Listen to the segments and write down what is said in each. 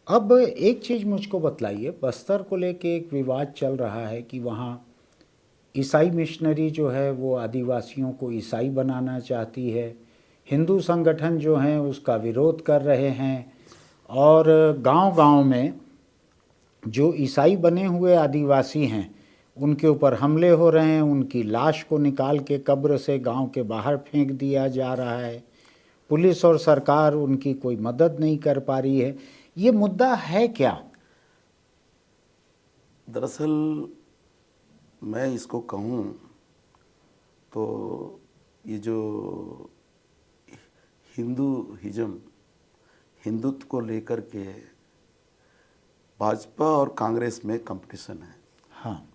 अब एक चीज़ मुझको बतलाइए, बस्तर को लेके एक विवाद चल रहा है कि वहाँ ईसाई मिशनरी जो है वो आदिवासियों को ईसाई बनाना चाहती है, हिंदू संगठन जो हैं उसका विरोध कर रहे हैं, और गांव-गांव में जो ईसाई बने हुए आदिवासी हैं उनके ऊपर हमले हो रहे हैं, उनकी लाश को निकाल के कब्र से गांव के बाहर फेंक दिया जा रहा है। पुलिस और सरकार उनकी कोई मदद नहीं कर पा रही है। ये मुद्दा है क्या? दरअसल मैं इसको कहूँ तो ये जो हिंदूइज्म, हिंदुत्व को लेकर के भाजपा और कांग्रेस में कंपटीशन है। हाँ,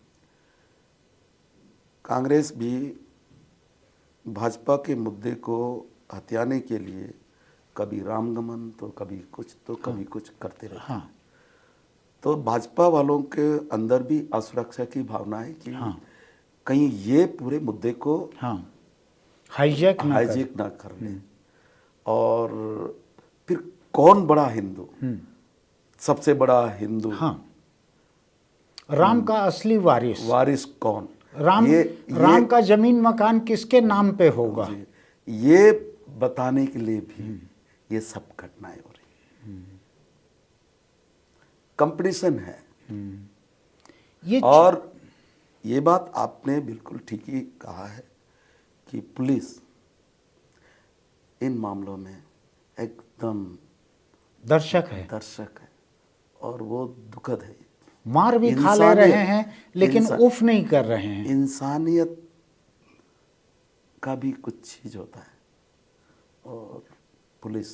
कांग्रेस भी भाजपा के मुद्दे को हथियाने के लिए कभी रामगमन तो कभी कुछ तो कभी कुछ करते रहते हैं। हाँ, तो भाजपा वालों के अंदर भी असुरक्षा की भावना है कि हाँ, कहीं ये पूरे मुद्दे को हाँ, हाईजैक ना कर ले। और फिर कौन बड़ा हिंदू, सबसे बड़ा हिंदू, हाँ, राम का असली वारिस कौन, राम का जमीन मकान किसके नाम पे होगा, ये बताने के लिए भी ये सब घटनाएं हो रही, कंपटीशन है। और ये बात आपने बिल्कुल ठीक ही कहा है कि पुलिस इन मामलों में एकदम दर्शक है और वो दुखद है। मार भी खा ले रहे हैं लेकिन उफ नहीं कर रहे हैं। इंसानियत का भी कुछ चीज होता है और पुलिस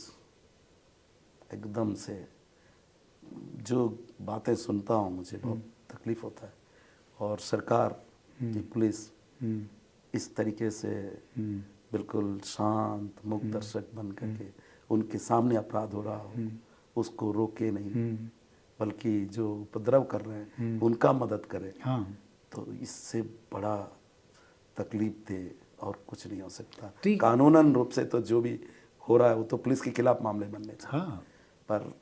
एकदम से, जो बातें सुनता हूँ मुझे बहुत तकलीफ होता है। और सरकार की पुलिस इस तरीके से बिल्कुल शांत मुक्त दर्शक बन करके उनके सामने अपराध हो रहा हो उसको रोके नहीं, बल्कि जो उपद्रव कर रहे हैं उनका मदद करे। हाँ, तो इससे बड़ा तकलीफ दे और कुछ नहीं हो सकता। ठीक। कानूनन रूप से तो जो भी हो रहा है वो तो पुलिस के खिलाफ मामले बनने चाहिए। हाँ, पर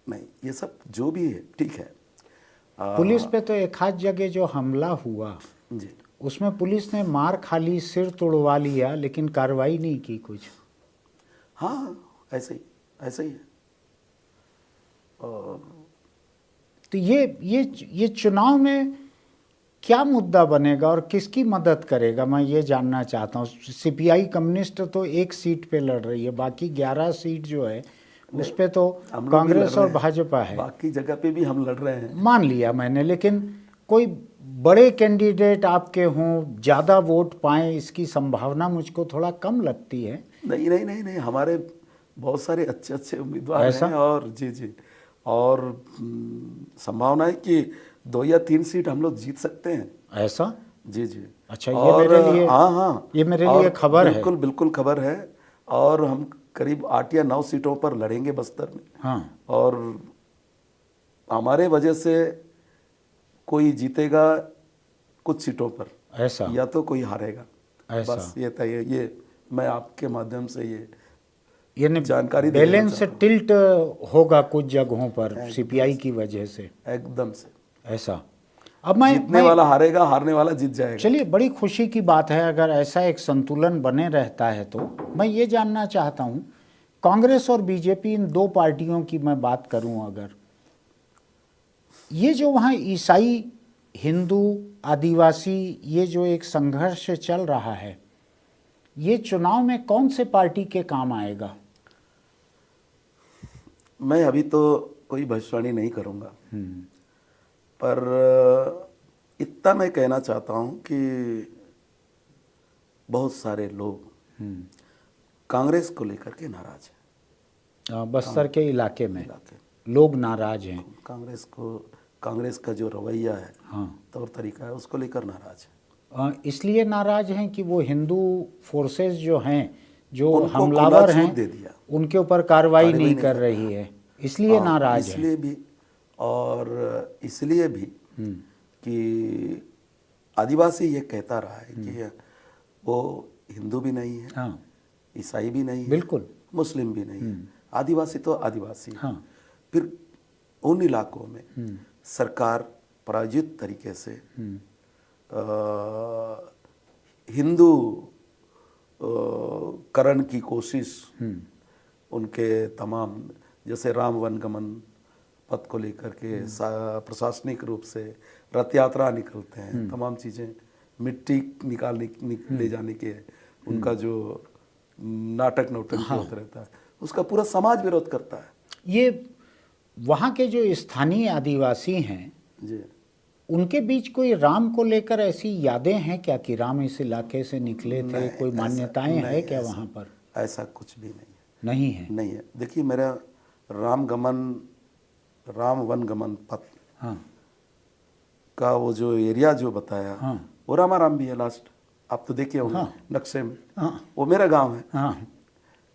नहीं, ये सब जो भी है ठीक है। पुलिस पे तो एक आध जगह जो हमला हुआ जी, उसमें पुलिस ने मार खा ली, सिर तोड़वा लिया, लेकिन कार्रवाई नहीं की कुछ। हाँ, ऐसे ही है। और तो ये चुनाव में क्या मुद्दा बनेगा और किसकी मदद करेगा, मैं ये जानना चाहता हूँ। सीपीआई कम्युनिस्ट तो एक सीट पे लड़ रही है, बाकी 11 सीट जो है उस पे तो कांग्रेस और भाजपा है। बाकी जगह पे भी हम लड़ रहे हैं, मान लिया मैंने, लेकिन कोई बड़े कैंडिडेट आपके हों, ज़्यादा वोट पाएं, इसकी संभावना मुझको थोड़ा कम लगती है। नहीं, हमारे बहुत सारे अच्छे उम्मीदवार हैं। और जी, और संभावना है कि 2 या 3 सीट हम लोग जीत सकते हैं। ऐसा? जी। अच्छा, ये मेरे लिए, हाँ, ये मेरे लिए खबर है। बिल्कुल खबर है। और हम करीब 8 या 9 सीटों पर लड़ेंगे बस्तर में। हाँ, और हमारे वजह से कोई जीतेगा कुछ सीटों पर, ऐसा, या तो कोई हारेगा, ऐसा। बस ये तय है। ये मैं आपके माध्यम से ये जानकारी बैलेंस से टिल्ट होगा कुछ जगहों पर सीपीआई की वजह से, एकदम से ऐसा। अब मैं जीतने वाला हारेगा, हारने वाला जीत जाएगा। चलिए, बड़ी खुशी की बात है अगर ऐसा एक संतुलन बने रहता है। तो मैं ये जानना चाहता हूँ, कांग्रेस और बीजेपी, इन दो पार्टियों की मैं बात करूँ, अगर ये जो वहाँ ईसाई, हिंदू, आदिवासी, ये जो एक संघर्ष चल रहा है, ये चुनाव में कौन से पार्टी के काम आएगा? मैं अभी तो कोई भविष्यवाणी नहीं करूँगा, पर इतना मैं कहना चाहता हूँ कि बहुत सारे लोग कांग्रेस को लेकर के नाराज हैं। बस्तर के इलाके में लोग नाराज हैं। कांग्रेस का जो रवैया है, तौर तरीका है, उसको लेकर नाराज है। इसलिए नाराज हैं कि वो हिंदू फोर्सेस जो हैं, जो हमलावर हैं, दे दिया, उनके ऊपर कार्रवाई नहीं कर रही है, इसलिए नाराज है। इसलिए भी, और इसलिए भी कि आदिवासी ये कहता रहा है कि वो हिंदू भी नहीं है, ईसाई भी नहीं है, बिल्कुल, मुस्लिम भी नहीं है, आदिवासी तो आदिवासी। हाँ। फिर उन इलाकों में सरकार प्रायोजित तरीके से हिंदू करण की कोशिश उनके तमाम, जैसे राम वनगमन पथ को लेकर के प्रशासनिक रूप से रथ यात्रा निकलते हैं, तमाम चीज़ें, मिट्टी ले जाने के उनका जो नाटक नौटंकी होता रहता है, उसका पूरा समाज विरोध करता है। ये वहाँ के जो स्थानीय आदिवासी हैं जी, उनके बीच कोई राम को लेकर ऐसी यादें हैं क्या कि राम इस इलाके से निकले थे? कोई मान्यताएं हैं क्या वहाँ पर? ऐसा कुछ भी नहीं है। नहीं है। नहीं है। देखिए, मेरा राम वनगमन पथ हाँ का वो जो एरिया जो बताया, हाँ वो रामाराम भी है लास्ट, आप तो देखे होंगे हाँ। नक्शे में। हाँ वो मेरा गांव है, हाँ।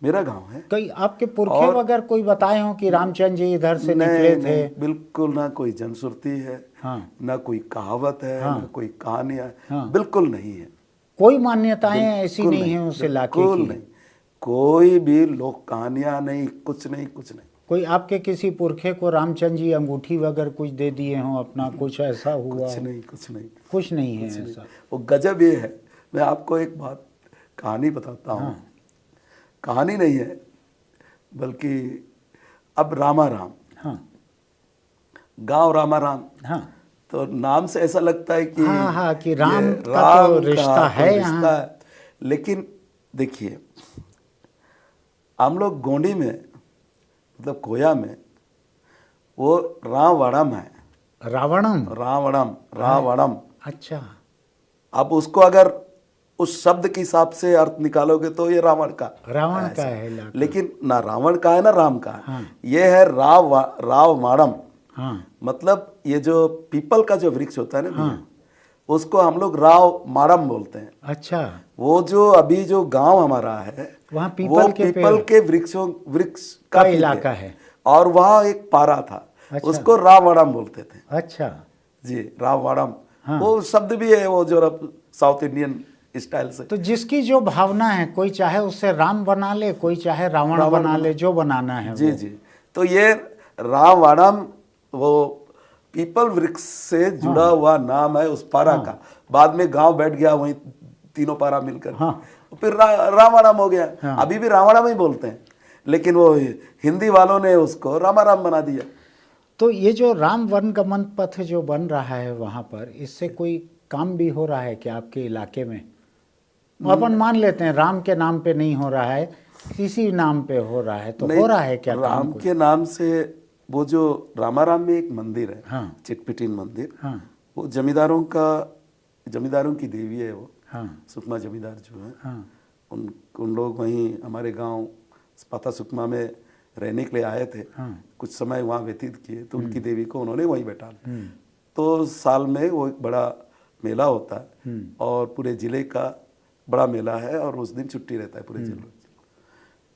मेरा गांव है। कई आपके पुरखे वगैरह कोई बताए हो कि रामचंद्र जी इधर से निकले थे? नहीं, बिल्कुल ना कोई जनश्रुति है, हाँ ना कोई कहावत है, हाँ। ना कोई कहानी है, हाँ। बिल्कुल नहीं है। कोई मान्यताएं ऐसी नहीं है उस इलाके बिल्कुल की? नहीं, कोई भी लोक कहानियां नहीं, कुछ नहीं, कुछ नहीं। कोई आपके किसी पुरखे को रामचंद्र जी अंगूठी वगैरह कुछ दे दिए हों अपना, कुछ ऐसा हुआ? कुछ नहीं, कुछ नहीं, कुछ नहीं है कुछ नहीं। ऐसा। वो गजब ये है, मैं आपको एक बात कहानी बताता हूँ। हाँ। कहानी नहीं है, बल्कि अब रामाराम, हाँ गांव रामाराम, हाँ तो नाम से ऐसा लगता है कि हाँ हाँ कि राम ये का तो रिश्ता तो है रिश्ता यहाँ। है। लेकिन देखिए, हम लोग गोंडी में, मतलब कोया में, वो रावणम है। रावणम? रावणम, रावणम। अच्छा। अब उसको अगर उस शब्द के हिसाब से अर्थ निकालोगे तो ये रावण का है इलाका। लेकिन ना रावण का है ना राम का है। हाँ। ये है रावमाणम। हाँ मतलब ये जो पीपल का जो वृक्ष होता है ना, हाँ। उसको हम लोग रावमाणम बोलते हैं। अच्छा। वो जो अभी जो गांव हमारा है, वहाँ वो पीपल के वृक्ष का इलाका है। और वहाँ एक पारा था। अच्छा। उसको रावणम बोलते थे। अच्छा जी, रावणम। हाँ। वो शब्द भी है, वो जो साउथ इंडियन स्टाइल से। तो जिसकी जो भावना है, कोई चाहे उससे राम बना ले, कोई चाहे रावण बना ले, जो बनाना है जी वो। जी। तो ये रावणम वो पीपल वृक्ष से जुड़ा हुआ नाम है उस पारा का। बाद में गांव बैठ गया वहीं तीनों पारा मिलकर। हाँ। फिर रावणम हो गया। हाँ। अभी भी रावणम ही बोलते हैं, लेकिन वो हिंदी वालों ने उसको रामाराम बना दिया। तो ये जो राम वनगमन पथ जो बन रहा है वहाँ पर, इससे कोई काम भी हो रहा है क्या आपके इलाके में? अपन मान लेते हैं राम के नाम पे नहीं हो रहा है, किसी नाम पे हो रहा है, तो हो रहा है क्या काम? राम के नाम से वो जो रामाराम में एक मंदिर है, हाँ। चिटपिटीन मंदिर, हाँ वो जमींदारों की देवी है वो। हाँ सुकमा जमींदार जो है, हाँ उन लोग वहीं हमारे गांव पाता सुकमा में रहने के लिए आए थे। हाँ। कुछ समय वहाँ व्यतीत किए, तो उनकी देवी को उन्होंने वहीं बैठा लिया। तो साल में वो एक बड़ा मेला होता है और पूरे जिले का बड़ा मेला है, और उस दिन छुट्टी रहता है पूरे जिले में।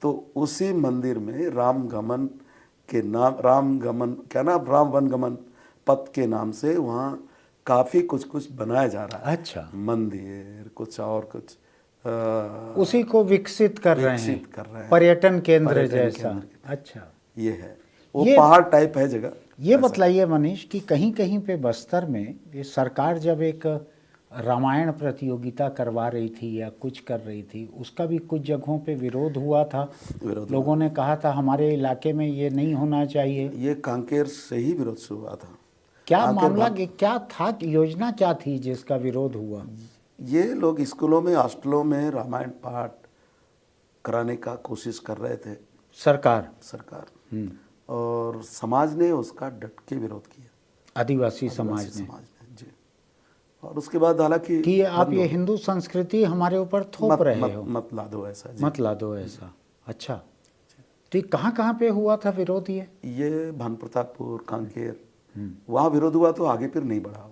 तो उसी मंदिर में राम वनगमन पथ के नाम से वहाँ काफी कुछ बनाया जा रहा है। अच्छा। मंदिर कुछ और कुछ उसी को विकसित कर रहे हैं, पर्यटन केंद्र जैसा। अच्छा, ये है, वो पहाड़ टाइप है जगह। ये बतलाइए मनीष कि कहीं कहीं पे बस्तर में ये सरकार जब एक रामायण प्रतियोगिता करवा रही थी या कुछ कर रही थी, उसका भी कुछ जगहों पे विरोध हुआ था। लोगों ने कहा था हमारे इलाके में ये नहीं होना चाहिए। ये कांकेर से ही विरोध शुरू हुआ था। क्या मामला, क्या था, योजना क्या थी जिसका विरोध हुआ? ये लोग स्कूलों में, हॉस्टलों में रामायण पाठ कराने का कोशिश कर रहे थे, सरकार। और समाज ने उसका डट के विरोध किया, आदिवासी समाज ने जी। और उसके बाद हालांकि कि आप ये हिंदू संस्कृति हमारे ऊपर थोप रहे हो, मत ला दो ऐसा जी। मत ला दो ऐसा। अच्छा, तो ये कहाँ पे हुआ था विरोध? ये भानु प्रतापपुर, कांकेर, वहाँ विरोध हुआ तो आगे फिर नहीं बढ़ा।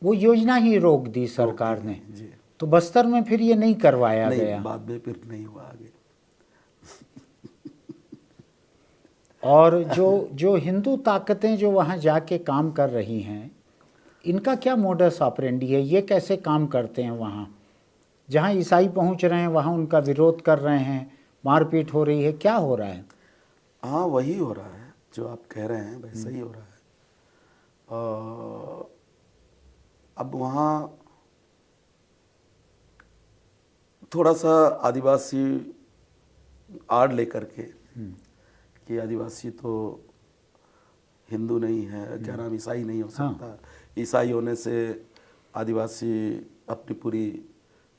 वो योजना ही रोक दी सरकार ने जी। तो बस्तर में फिर ये नहीं करवाया गया। बाद में फिर नहीं हुआ आगे। और जो हिंदू ताकतें जो वहाँ जाके काम कर रही हैं, इनका क्या मोडस ऑपरेंडी है? ये कैसे काम करते हैं वहाँ? जहाँ ईसाई पहुँच रहे हैं वहाँ उनका विरोध कर रहे हैं, मारपीट हो रही है, क्या हो रहा है? हाँ, वही हो रहा है। जो आप कह रहे हैं वैसा ही हो रहा है। अब वहाँ थोड़ा सा आदिवासी आड़ लेकर के कि आदिवासी तो हिंदू नहीं है, क्या नाम, ईसाई नहीं हो सकता, ईसाई होने से आदिवासी अपनी पूरी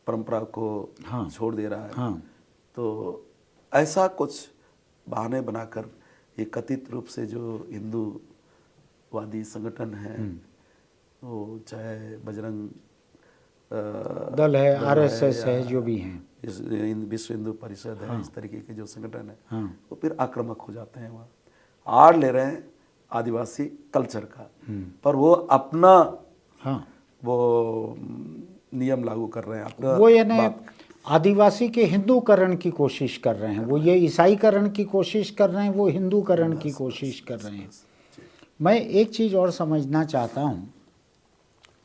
परंपरा को छोड़ दे रहा है। तो ऐसा कुछ बहाने बनाकर ये कथित रूप से जो हिंदूवादी संगठन है, वो चाहे बजरंग दल है, आरएसएस है, जो भी हैं, विश्व हिंदू परिषद है, इस तरीके के जो संगठन है, वो फिर आक्रामक हो जाते हैं, वहाँ आड़ ले रहे हैं आदिवासी कल्चर का, पर वो अपना वो नियम लागू कर रहे हैं अपना। वो यानी आदिवासी के हिंदूकरण की कोशिश कर रहे हैं, वो ये ईसाईकरण की कोशिश कर रहे हैं, वो हिंदूकरण की कोशिश कर रहे हैं। मैं एक चीज़ और समझना चाहता हूँ,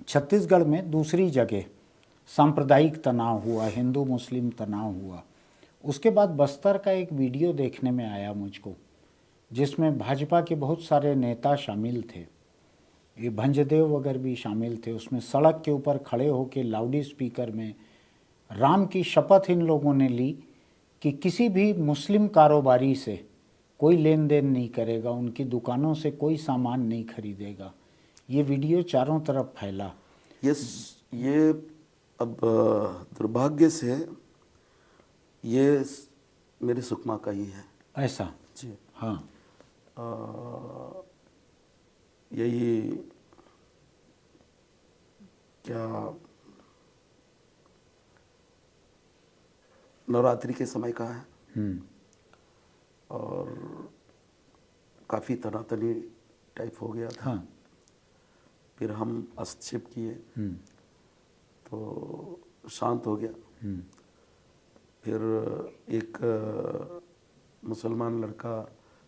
छत्तीसगढ़ में दूसरी जगह सांप्रदायिक तनाव हुआ, हिंदू मुस्लिम तनाव हुआ, उसके बाद बस्तर का एक वीडियो देखने में आया मुझको, जिसमें भाजपा के बहुत सारे नेता शामिल थे, ये भंजदेव वगैरह भी शामिल थे। उसमें सड़क के ऊपर खड़े होकर लाउड स्पीकर में राम की शपथ इन लोगों ने ली कि किसी भी मुस्लिम कारोबारी से कोई लेन देन नहीं करेगा, उनकी दुकानों से कोई सामान नहीं खरीदेगा। ये वीडियो चारों तरफ फैला। ये अब दुर्भाग्य से ये मेरे सुकमा का ही है ऐसा। जी हाँ। यही क्या नवरात्रि के समय का है और काफ़ी तनातनी टाइप हो गया था। हाँ। फिर हम हस्तक्षेप किए तो शांत हो गया। फिर एक मुसलमान लड़का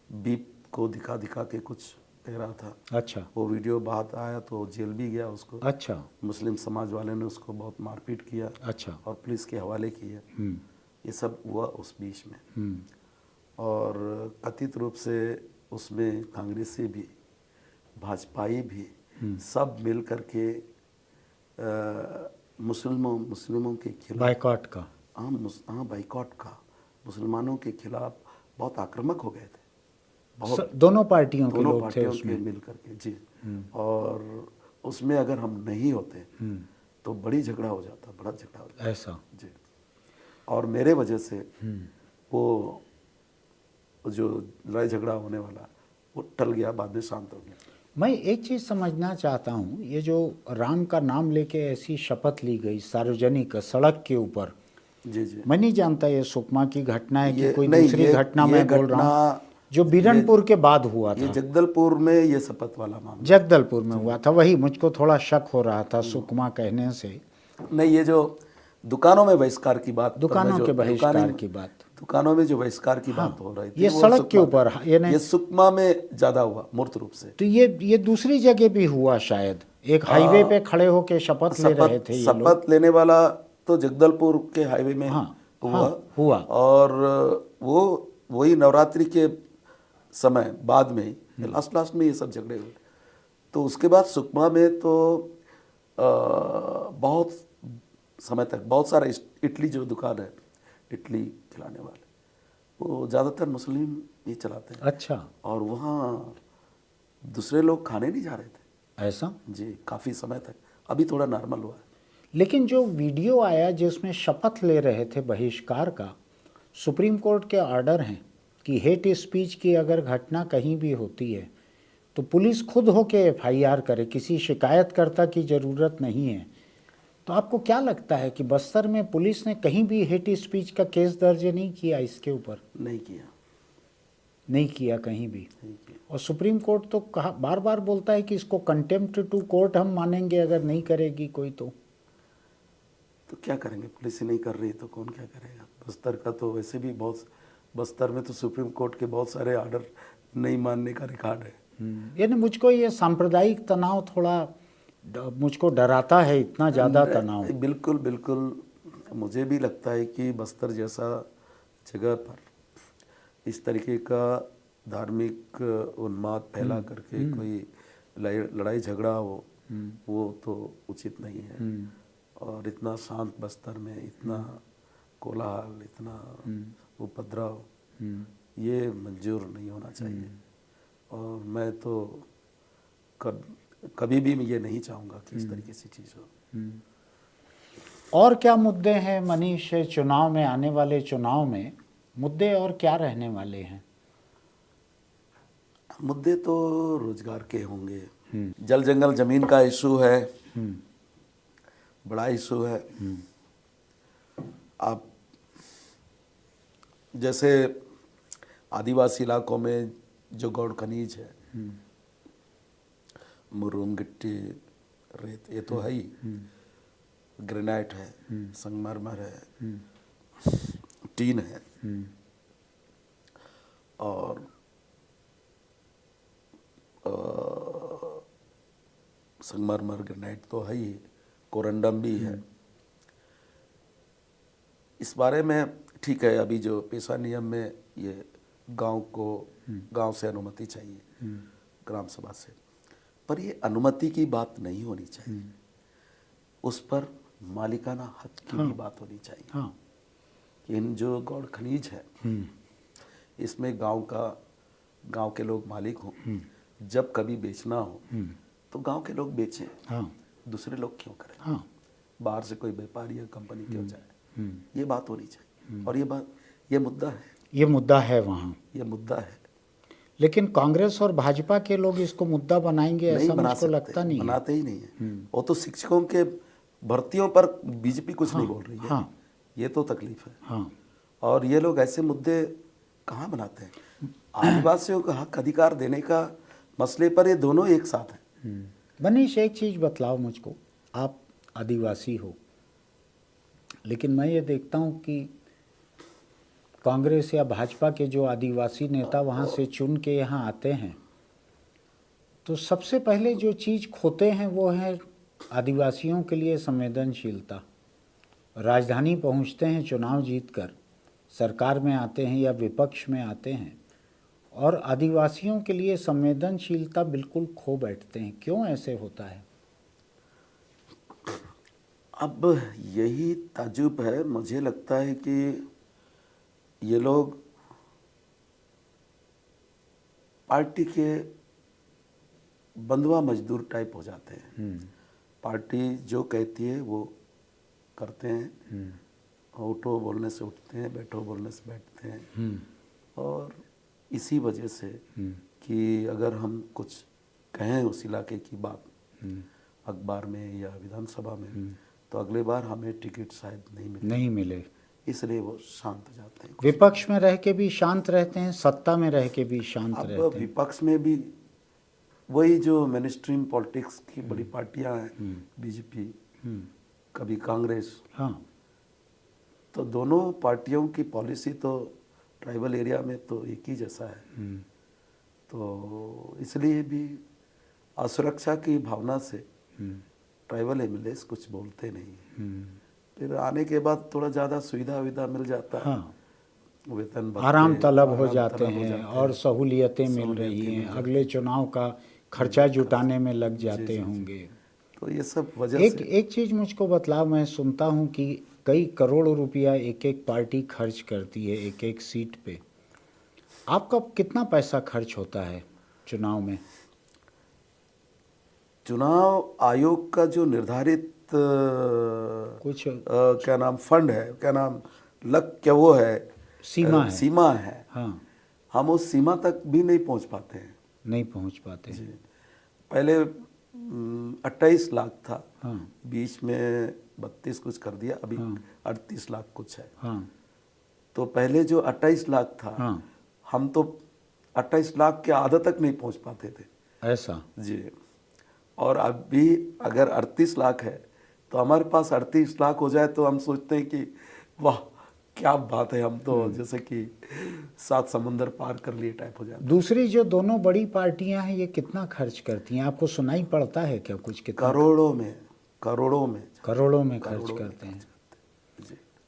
बीप को दिखा दिखा के कुछ कह रहा था। अच्छा। वो वीडियो बाहर आया तो जेल भी गया उसको। अच्छा। मुस्लिम समाज वाले ने उसको बहुत मारपीट किया। अच्छा। और पुलिस के हवाले किया। ये सब हुआ उस बीच में। और कथित रूप से उसमें कांग्रेसी भी, भाजपाई भी, सब मिल करके मुस्लिमों के खिलाफ बाइकॉट का, हाँ बाइकॉट का, मुसलमानों के खिलाफ बहुत आक्रामक हो गए थे। दोनों पार्टियों के लोग थे उसमें मिल करके जी। और उसमें अगर हम नहीं होते तो बड़ी झगड़ा हो जाता, बड़ा झगड़ा हो जाता ऐसा जी। और मेरे वजह से वो जो लड़ाई झगड़ा होने वाला वो टल गया, बाद में शांत हो गया। मैं एक चीज़ समझना चाहता हूँ, ये जो राम का नाम लेके ऐसी शपथ ली गई सार्वजनिक सड़क के ऊपर, जी जी, मैं नहीं जानता ये सुकमा की घटना है कि कोई नहीं, दूसरी घटना मैं बोल रहा हूँ, जो बीरनपुर के बाद हुआ था। ये जगदलपुर में ये शपथ वाला मामला जगदलपुर में हुआ था, वही मुझको थोड़ा शक हो रहा था सुकमा कहने से। नहीं, ये जो दुकानों में बहिष्कार की बात, दुकानों के बहिष्कार की बात, दुकानों में जो बहिष्कार की बात हो रही थी, ये सड़क के ऊपर, ये सुकमा में ज्यादा हुआ मूर्त रूप से। तो ये दूसरी जगह भी हुआ शायद, एक हाईवे पे खड़े होके शपथ ले रहे थे ये लोग। शपथ लेने वाला तो जगदलपुर के हाईवे में हुआ। और वो वही नवरात्रि के समय बाद में ही लास्ट में ये सब झगड़े हुए। तो उसके बाद सुकमा में तो बहुत समय तक बहुत सारा इडली जो दुकान है, इडली खिलाने वाले, वो ज़्यादातर मुस्लिम ही चलाते हैं। अच्छा। और वहाँ दूसरे लोग खाने नहीं जा रहे थे ऐसा जी, काफ़ी समय तक। अभी थोड़ा नॉर्मल हुआ है। लेकिन जो वीडियो आया जिसमें शपथ ले रहे थे बहिष्कार का, सुप्रीम कोर्ट के ऑर्डर हैं कि हेट स्पीच की अगर घटना कहीं भी होती है तो पुलिस खुद होके एफआईआर करे, किसी शिकायतकर्ता की ज़रूरत नहीं है। तो आपको क्या लगता है कि बस्तर में पुलिस ने कहीं भी हेट स्पीच का केस दर्ज नहीं किया इसके ऊपर? नहीं किया कहीं भी। और सुप्रीम कोर्ट तो बार बार बोलता है कि इसको कंटेम्प्ट टू कोर्ट हम मानेंगे अगर नहीं करेगी कोई। तो क्या करेंगे, पुलिस ही नहीं कर रही तो कौन क्या करेगा। बस्तर का तो वैसे भी बहुत, बस्तर में तो सुप्रीम कोर्ट के बहुत सारे ऑर्डर नहीं मानने का रिकॉर्ड है। यानी मुझको ये सांप्रदायिक तनाव थोड़ा मुझको डराता है, इतना ज़्यादा तनाव। बिल्कुल बिल्कुल, मुझे भी लगता है कि बस्तर जैसा जगह पर इस तरीके का धार्मिक उन्माद फैला करके कोई लड़ाई झगड़ा हो, वो तो उचित नहीं है। और इतना शांत बस्तर में इतना कोलाहल, इतना उपद्रव, ये मंजूर नहीं होना चाहिए। और मैं तो कभी भी मैं ये नहीं चाहूँगा कि इस तरीके से चीज़ हो। और क्या मुद्दे हैं मनीष, चुनाव में, आने वाले चुनाव में मुद्दे और क्या रहने वाले हैं? मुद्दे तो रोजगार के होंगे, जल जंगल जमीन का इशू है, बड़ा इशू है। आप जैसे आदिवासी इलाकों में जो गौड़ खनिज है, मुरूम, गिट्टी, रेत, ये तो है ही, ग्रेनाइट है, संगमरमर है, टीन है, और संगमरमर, ग्रेनाइट तो है ही, कोरंडम भी है। इस बारे में ठीक है, अभी जो पेशा नियम में ये गांव से अनुमति चाहिए, ग्राम सभा से, पर ये अनुमति की बात नहीं होनी चाहिए, उस पर मालिकाना हक की भी बात होनी चाहिए। कि इन जो गौड़ खनिज है, इसमें गांव के लोग मालिक हों, जब कभी बेचना हो तो गांव के लोग बेचें, दूसरे लोग क्यों करें? बाहर से कोई व्यापारी या कंपनी क्यों जाए? ये बात होनी चाहिए। और ये मुद्दा है वहाँ, ये मुद्दा है। लेकिन कांग्रेस और भाजपा के लोग इसको मुद्दा बनाएंगे ऐसा मुझको लगता नहीं है। बनाते ही नहीं है। वो तो शिक्षकों के भर्तियों पर बीजेपी कुछ नहीं बोल रही है। ये तो तकलीफ है। और ये लोग ऐसे मुद्दे कहाँ बनाते हैं? आदिवासियों का हक अधिकार देने का मसले पर ये दोनों एक साथ हैं। मनीष, एक चीज़ बतलाओ मुझको, आप आदिवासी हो, लेकिन मैं ये देखता हूँ कि कांग्रेस या भाजपा के जो आदिवासी नेता वहाँ से चुन के यहाँ आते हैं, तो सबसे पहले जो चीज़ खोते हैं वो है आदिवासियों के लिए संवेदनशीलता। राजधानी पहुँचते हैं चुनाव जीतकर, सरकार में आते हैं या विपक्ष में आते हैं, और आदिवासियों के लिए संवेदनशीलता बिल्कुल खो बैठते हैं। क्यों ऐसे होता है? अब यही ताज्जुब है। मुझे लगता है कि ये लोग पार्टी के बंधुआ मजदूर टाइप हो जाते हैं। पार्टी जो कहती है वो करते हैं, उठो बोलने से उठते हैं, बैठो बोलने से बैठते हैं। और इसी वजह से कि अगर हम कुछ कहें उस इलाके की बात अखबार में या विधानसभा में, तो अगले बार हमें टिकट शायद नहीं मिले, इसलिए वो शांत हो जाते हैं। विपक्ष में रह के भी शांत रहते हैं, सत्ता में रह के भी शांत रहते हैं। विपक्ष में भी वही जो मेन स्ट्रीम पॉलिटिक्स की बड़ी पार्टियां हैं, बीजेपी, कभी कांग्रेस, तो दोनों पार्टियों की पॉलिसी तो ट्राइबल एरिया में तो एक ही जैसा है। तो इसलिए भी असुरक्षा की भावना से ट्राइबल एमएलएस कुछ बोलते नहीं। फिर आने के बाद थोड़ा ज़्यादा सुविधा मिल जाता है, वेतन आराम तलब हो जाते हैं और सहूलियतें मिल रही हैं, अगले चुनाव का खर्चा जुटाने में लग जाते होंगे। तो ये सब वजह से एक चीज़ मुझको बतलाओ, मैं सुनता हूँ कि कई करोड़ रुपया एक एक पार्टी खर्च करती है एक एक सीट पे। आपका कितना पैसा खर्च होता है चुनाव में? चुनाव आयोग का जो निर्धारित कुछ क्या नाम फंड है, क्या नाम क्या वो है, सीमा है। हम उस सीमा तक भी नहीं पहुंच पाते हैं। नहीं पहुंच पाते जी। पहले 28 लाख था, बीच में 32 कुछ कर दिया, अभी 38 लाख कुछ है। तो पहले जो 28 लाख था, हम तो 28 लाख के आधा तक नहीं पहुंच पाते थे। ऐसा? जी। और अभी अगर 38 लाख है तो हमारे पास 38 लाख हो जाए तो हम सोचते हैं कि वाह क्या बात है, हम तो जैसे कि 7 समुंदर पार कर लिए टाइप हो जाता है। दूसरी जो दोनों बड़ी पार्टियां हैं, ये कितना खर्च करती हैं? आपको सुनाई पड़ता है क्या कुछ? कितना? करोड़ों में खर्च करते हैं।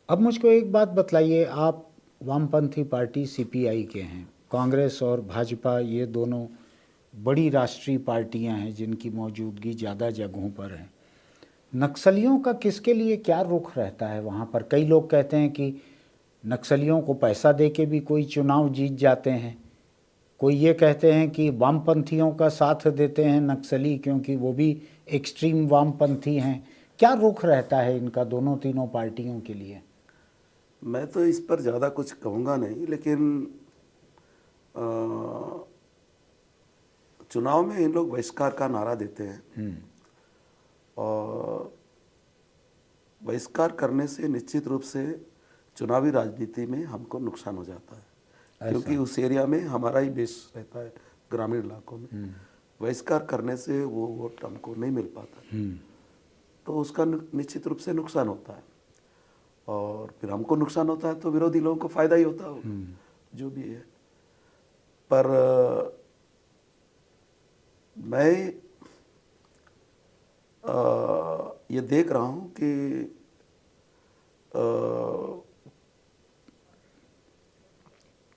अब मुझको एक बात बतलाइए, आप वामपंथी पार्टी सीपीआई के हैं, कांग्रेस और भाजपा ये दोनों बड़ी राष्ट्रीय पार्टियां हैं जिनकी मौजूदगी ज़्यादा जगहों पर है। नक्सलियों का किसके लिए क्या रुख रहता है वहाँ पर? कई लोग कहते हैं कि नक्सलियों को पैसा दे के भी कोई चुनाव जीत जाते हैं, कोई ये कहते हैं कि वामपंथियों का साथ देते हैं नक्सली क्योंकि वो भी एक्सट्रीम वामपंथी हैं। क्या रुख रहता है इनका दोनों तीनों पार्टियों के लिए? मैं तो इस पर ज़्यादा कुछ कहूँगा नहीं, लेकिन चुनाव में इन लोग बहिष्कार का नारा देते हैं और बहिष्कार करने से निश्चित रूप से चुनावी राजनीति में हमको नुकसान हो जाता है, क्योंकि उस एरिया में हमारा ही बेस रहता है, ग्रामीण इलाकों में। बहिष्कार करने से वो वोट हमको नहीं मिल पाता, तो उसका निश्चित रूप से नुकसान होता है और फिर हमको नुकसान होता है तो विरोधी लोगों को फायदा ही होता होगा, जो भी है। पर मैं ये देख रहा हूँ कि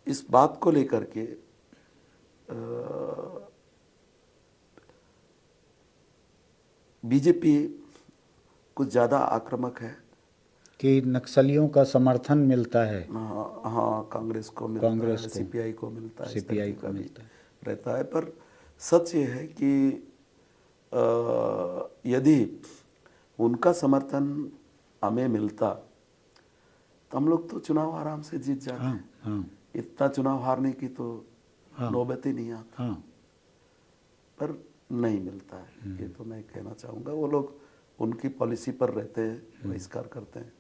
इस बात को लेकर के बीजेपी कुछ ज़्यादा आक्रामक है कि नक्सलियों का समर्थन मिलता है। हाँ, कांग्रेस को मिलता है, सीपीआई को मिलता है, सीपीआई को मिलता है, रहता है। पर सच ये है कि यदि उनका समर्थन हमें मिलता तो हम लोग तो चुनाव आराम से जीत जाते। हाँ। इतना चुनाव हारने की तो नौबत ही नहीं आता। पर नहीं मिलता है, ये तो मैं कहना चाहूँगा। वो लोग उनकी पॉलिसी पर रहते हैं, बहिष्कार करते हैं,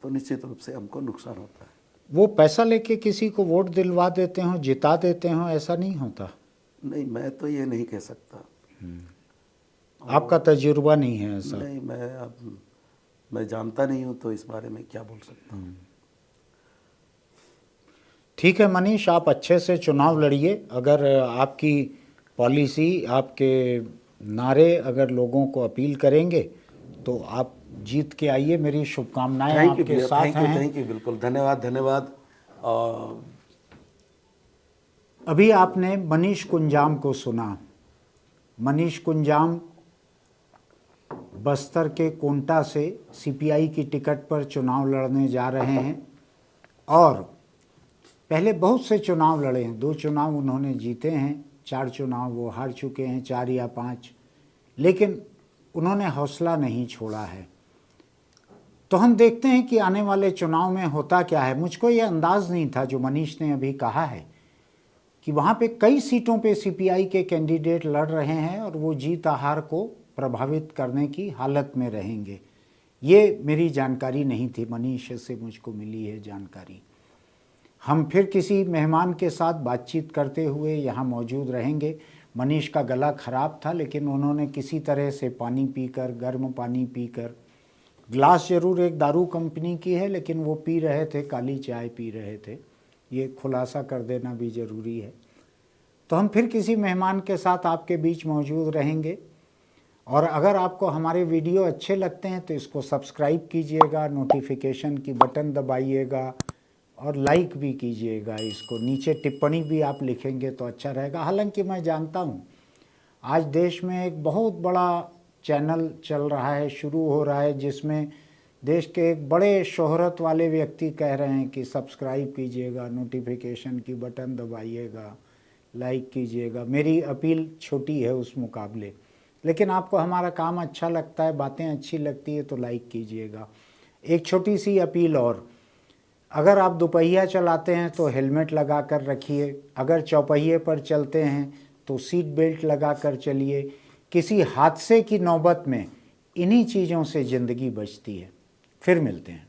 तो निश्चित रूप से हमको नुकसान होता है। वो पैसा लेके किसी को वोट दिलवा देते हो, जिता देते हो, ऐसा नहीं होता? नहीं, मैं तो ये नहीं कह सकता। आपका तजुर्बा नहीं है ऐसा? नहीं, मैं जानता नहीं हूँ, तो इस बारे में क्या बोल सकता हूँ। ठीक है मनीष, आप अच्छे से चुनाव लड़िए। अगर आपकी पॉलिसी, आपके नारे अगर लोगों को अपील करेंगे तो आप जीत के आइए। मेरी शुभकामनाएं आपके साथ हैं। थैंक यू, बिल्कुल, धन्यवाद। अभी आपने मनीष कुंजाम को सुना। मनीष कुंजाम बस्तर के कोंटा से सीपीआई की टिकट पर चुनाव लड़ने जा रहे हैं और पहले बहुत से चुनाव लड़े हैं। 2 चुनाव उन्होंने जीते हैं, 4 चुनाव वो हार चुके हैं, 4 या 5, लेकिन उन्होंने हौसला नहीं छोड़ा है। तो हम देखते हैं कि आने वाले चुनाव में होता क्या है। मुझको ये अंदाज़ नहीं था जो मनीष ने अभी कहा है कि वहाँ पे कई सीटों पे सीपीआई के कैंडिडेट लड़ रहे हैं और वो जीत हार को प्रभावित करने की हालत में रहेंगे। ये मेरी जानकारी नहीं थी, मनीष से मुझको मिली है जानकारी। हम फिर किसी मेहमान के साथ बातचीत करते हुए यहाँ मौजूद रहेंगे। मनीष का गला ख़राब था, लेकिन उन्होंने किसी तरह से पानी पीकर, गर्म पानी पीकर, ग्लास ज़रूर एक दारू कंपनी की है लेकिन वो पी रहे थे, काली चाय पी रहे थे। ये खुलासा कर देना भी ज़रूरी है। तो हम फिर किसी मेहमान के साथ आपके बीच मौजूद रहेंगे। और अगर आपको हमारे वीडियो अच्छे लगते हैं तो इसको सब्सक्राइब कीजिएगा, नोटिफिकेशन की बटन दबाइएगा और लाइक भी कीजिएगा। इसको नीचे टिप्पणी भी आप लिखेंगे तो अच्छा रहेगा। हालांकि मैं जानता हूँ आज देश में एक बहुत बड़ा चैनल चल रहा है, शुरू हो रहा है, जिसमें देश के एक बड़े शोहरत वाले व्यक्ति कह रहे हैं कि सब्सक्राइब कीजिएगा, नोटिफिकेशन की बटन दबाइएगा, लाइक कीजिएगा। मेरी अपील छोटी है उस मुकाबले, लेकिन आपको हमारा काम अच्छा लगता है, बातें अच्छी लगती है तो लाइक कीजिएगा। एक छोटी सी अपील और, अगर आप दोपहिया चलाते हैं तो हेलमेट लगा कर रखिए, अगर चौपहिए पर चलते हैं तो सीट बेल्ट लगा कर चलिए। किसी हादसे की नौबत में इन्हीं चीज़ों से ज़िंदगी बचती है। फिर मिलते हैं।